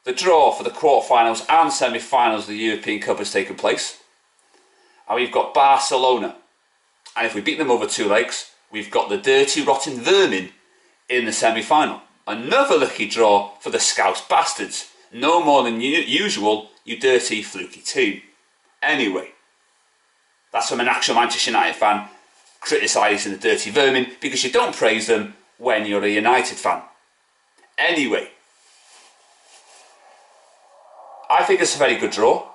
the draw for the quarterfinals and semi-finals of the European Cup has taken place. And we've got Barcelona. And if we beat them over 2 legs, we've got the dirty, rotten vermin in the semi-final. Another lucky draw for the Scouse bastards. No more than usual, you dirty, fluky team. Anyway, that's from an actual Manchester United fan criticising the dirty vermin because you don't praise them when you're a United fan. Anyway, I think it's a very good draw.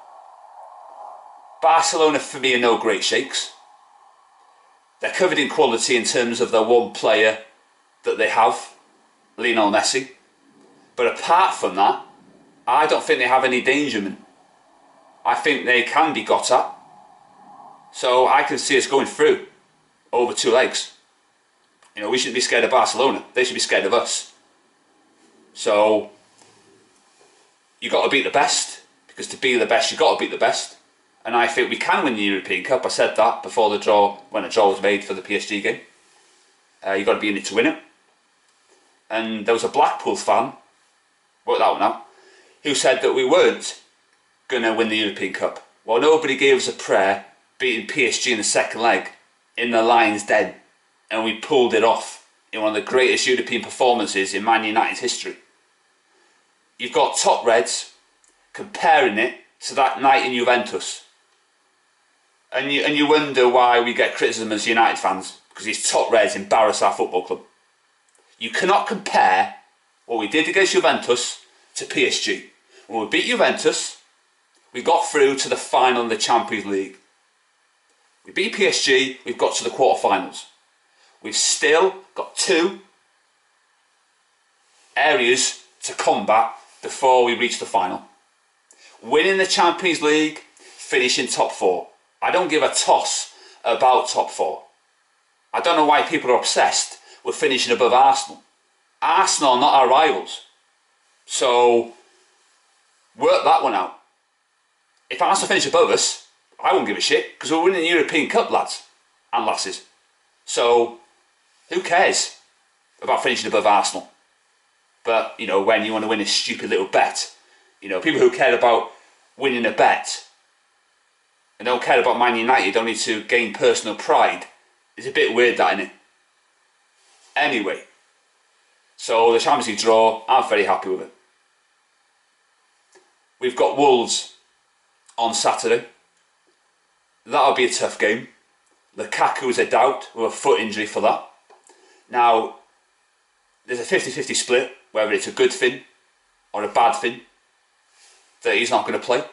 Barcelona for me are no great shakes. They're covered in quality in terms of the one player that they have, Lionel Messi. But apart from that, I don't think they have any dangermen. I think they can be got at. So I can see us going through over 2 legs. You know, we shouldn't be scared of Barcelona. They should be scared of us. So you've got to beat the best, because to be the best, you've got to beat the best. And I think we can win the European Cup. I said that before the draw, when the draw was made for the PSG game. You've got to be in it to win it. And there was a Blackpool fan, work that one out, who said that we weren't going to win the European Cup. Well, nobody gave us a prayer beating PSG in the second leg in the Lions' Den, and we pulled it off in one of the greatest European performances in Man United's history. You've got top Reds comparing it to that night in Juventus. And you wonder why we get criticism as United fans, because these top Reds embarrass our football club. You cannot compare what we did against Juventus to PSG. When we beat Juventus, we got through to the final of the Champions League. We beat PSG, we've got to the quarterfinals. We've still got 2 areas to combat before we reach the final. Winning the Champions League, finishing top 4. I don't give a toss about top 4. I don't know why people are obsessed with finishing above Arsenal. Arsenal are not our rivals. So, work that one out. If Arsenal finish above us, I won't give a shit, because we're winning the European Cup, lads and lasses. So, who cares about finishing above Arsenal? But, you know, when you want to win a stupid little bet, you know, people who care about winning a bet and don't care about Man United only to gain personal pride, it's a bit weird, that, isn't it? Anyway, so the Champions League draw, I'm very happy with it. We've got Wolves on Saturday. That'll be a tough game. Lukaku's a doubt with a foot injury for that. Now, there's a 50-50 split, whether it's a good thing or a bad thing, that he's not going to play.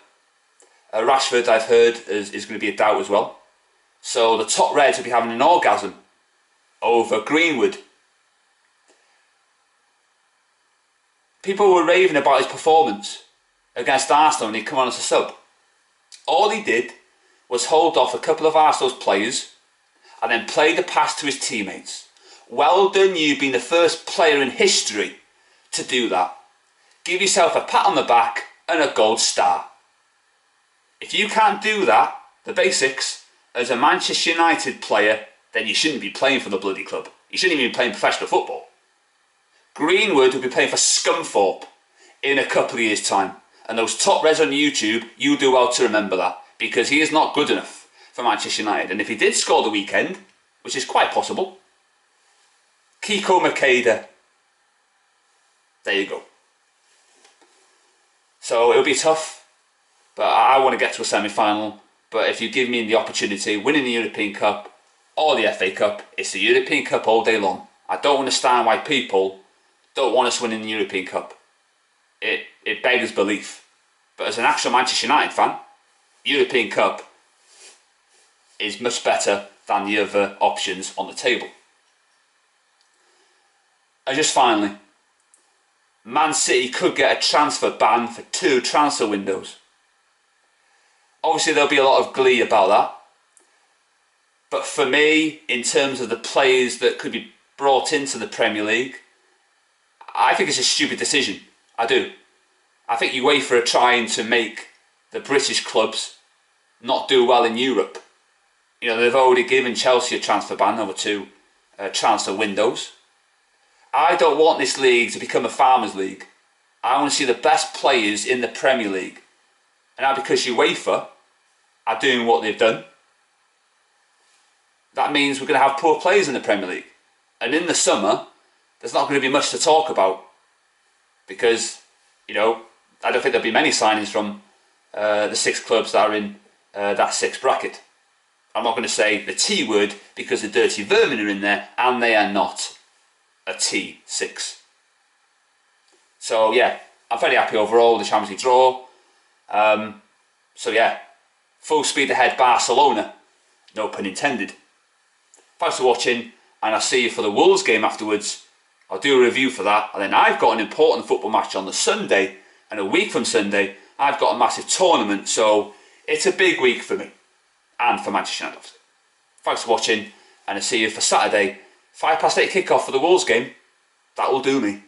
Rashford, I've heard, is going to be a doubt as well. So the top Reds will be having an orgasm over Greenwood. People were raving about his performance against Arsenal when he came on as a sub. All he did was hold off a couple of Arsenal's players and then play the pass to his teammates. Well done, you being the first player in history to do that. Give yourself a pat on the back and a gold star. If you can't do that, the basics, as a Manchester United player, then you shouldn't be playing for the bloody club. You shouldn't even be playing professional football. Greenwood will be playing for Scunthorpe in a couple of years' time. And those top Reds on YouTube, you do well to remember that, because he is not good enough for Manchester United. And if he did score the weekend, which is quite possible, Kiko Makeda, there you go. So it'll be tough, but I want to get to a semi-final. But if you give me the opportunity, winning the European Cup or the FA Cup, it's the European Cup all day long. I don't understand why people don't want us winning the European Cup. It beggars belief. But as an actual Manchester United fan, European Cup is much better than the other options on the table. And just finally, Man City could get a transfer ban for 2 transfer windows. Obviously there'll be a lot of glee about that. But for me, in terms of the players that could be brought into the Premier League, I think it's a stupid decision. I do. I think UEFA are trying to make the British clubs not do well in Europe. You know, they've already given Chelsea a transfer ban over 2 transfer windows. I don't want this league to become a farmers' league. I want to see the best players in the Premier League. And now because UEFA are doing what they've done, that means we're going to have poor players in the Premier League. And in the summer, there's not going to be much to talk about. Because, I don't think there'll be many signings from the 6 clubs that are in that 6th bracket. I'm not going to say the T word because the dirty vermin are in there and they are not a T6. So yeah, I'm very happy overall with the Champions League draw. So yeah, full speed ahead Barcelona, no pun intended. Thanks for watching, and I'll see you for the Wolves game afterwards. I'll do a review for that, and then I've got an important football match on the Sunday, and a week from Sunday I've got a massive tournament, so it's a big week for me and for Manchester United. Thanks for watching, and I'll see you for Saturday, 8:05 kickoff for the Wolves game. That will do me.